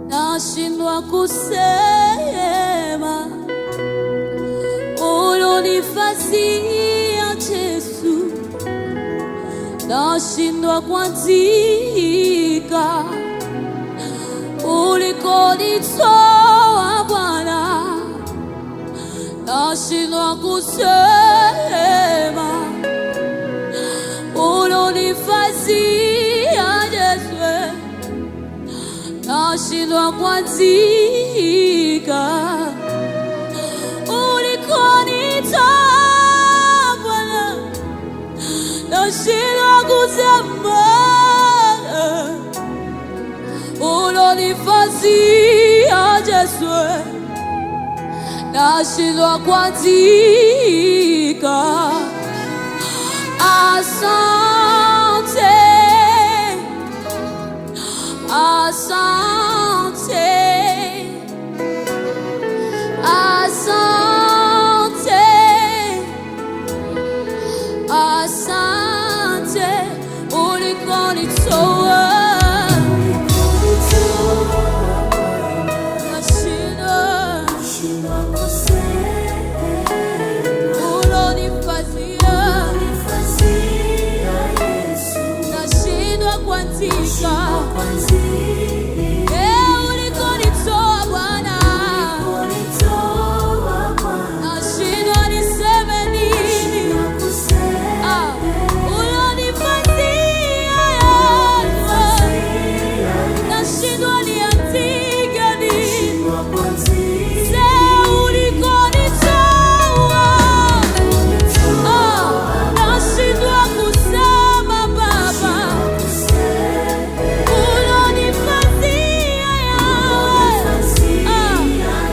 Nashindwa kusema ulonifanyia Yesu, nashindwa kuandika ulikonitoa Bwana, nashindwa kusema ulonifanyia Yesu, nashindwa kuandika ulikonitoa Bwana, nashindwa kusema ulonifanyia Yesu, nashindwa kuandika. Asante, asante, asante, asante ulikonitoa, nashindwa ulonifanyia, nashindwa kuandika ulikonitoa Bwana, nashindwa niseme nini ulonifanyia, nashindwa niandike nini ulikonitoa, nashindwa kusema Baba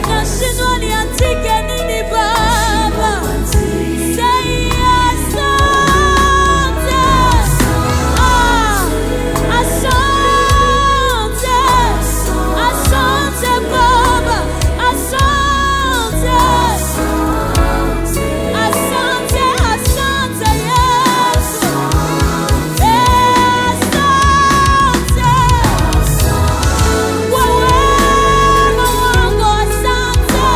nashindwa niandike nini Baba, say asante, asante, asante Baba, asante, asante, asante Yesu, asante kwa wema wako, asante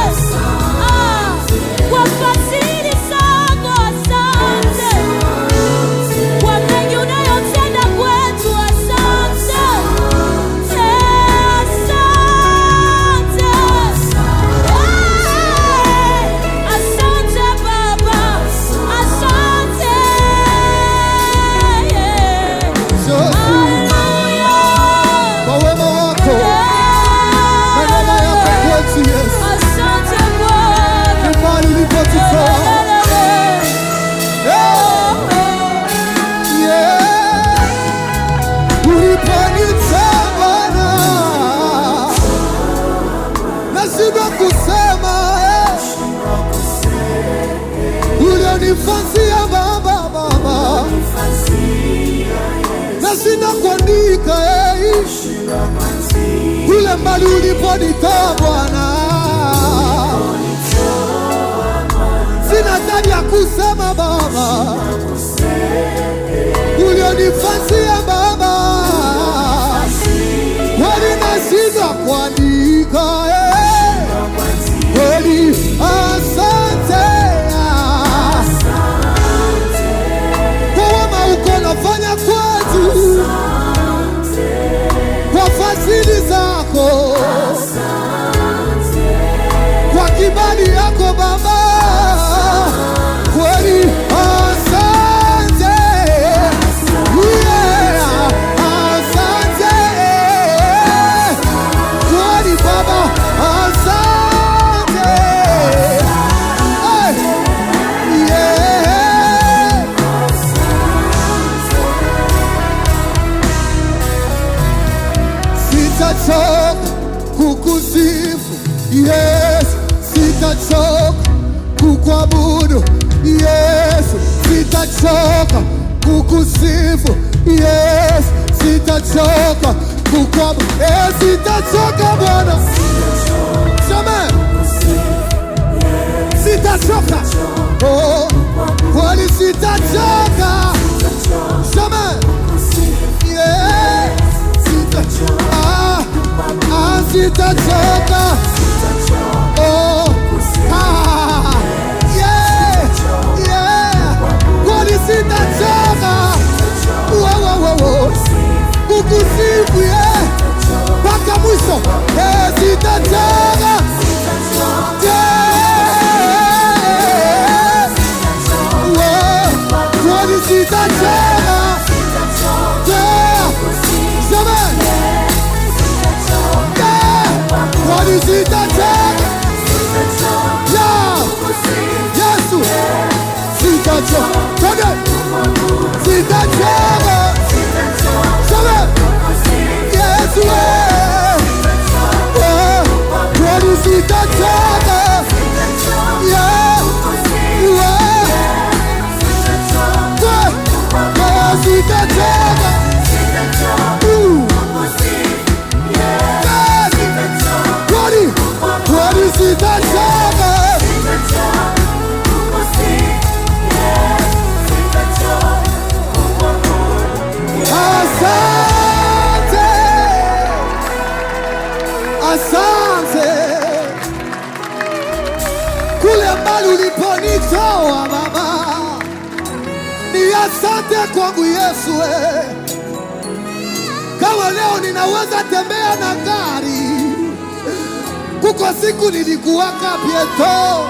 kwa fadhili zako, asante kwa mengi unayotenda kwetu, asante, asante Baba, asante, kwa wema wako na neema yako kwetu Yesu, asante Bwana, mbali ulipotutoa. Uliponitoa Bwana, nashindwa kusema ulionifanyia Baba, nashindwa kuandika kule mbali uliponitoa Bwana, sina haja ya kusema Baba ulionifanyia Baba, kweli nashindwa kuandika kweli. Asante kwa wema uko nafanya kwetu, kwa fadhili zako, kwa kibali yako Baba, kweli asante. Yes, sitachoka kukuabudu. Yes, sitachoka kukusifu. Yes, sitachoka kukuabudu. Yes, sitachoka Bwana. Sema sitachoka. Oh, kwani sitachoka. Sema yeah, sitachoka. Sitachoka. Oh, yeah, yeah. Kwani sitachoka. Kukusifu yeah, mpaka mwisho. Yeah, sitachoka. Yeah, kwani sitachoka. Yeah, sema kwani sitachoka. Yeah, Yesu sitachoka. Sitachoka. Sema Yesu kwani sitachoka. Yeah, sitachoka. Kwani sitachoka. Asante, asante kule mbali uliponitoa Baba, ni asante kwangu Yesu. Kama leo ninaweza tembea na gari, kuko siku nilikuwaka pieto.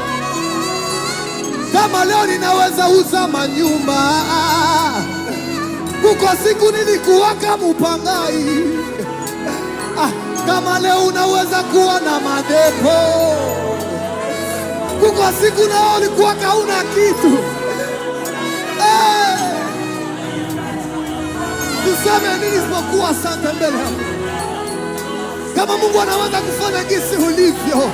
Kama leo ninaweza uza manyumba, kuko siku nilikuwaka mupangai. Kama leo unaweza kuwa na madepo, kuko siku nao ulikuwaka huna kitu. Tuseme nini isipokuwa asante mbele yako? Kama Mungu anaweza kufanya jinsi ulivyo,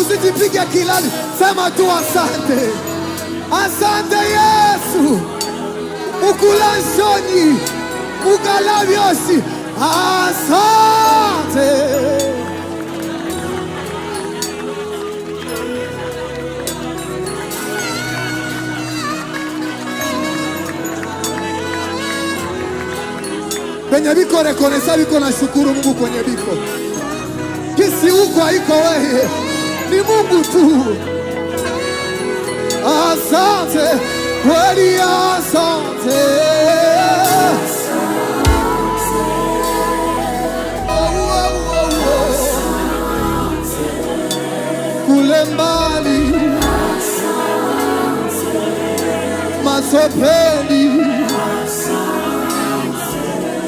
usijipige kilali, sema tu asante. Asante Yesu, ukulanshoni ukalavyosi. Asante. Kwenye biko rekonesa biko na shukuru Mungu kwenye biko. Kisi uko haiko wewe, ni Mungu tu. Asante, kweli asante. Kule mbali masopeni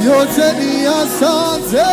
yote ni asante.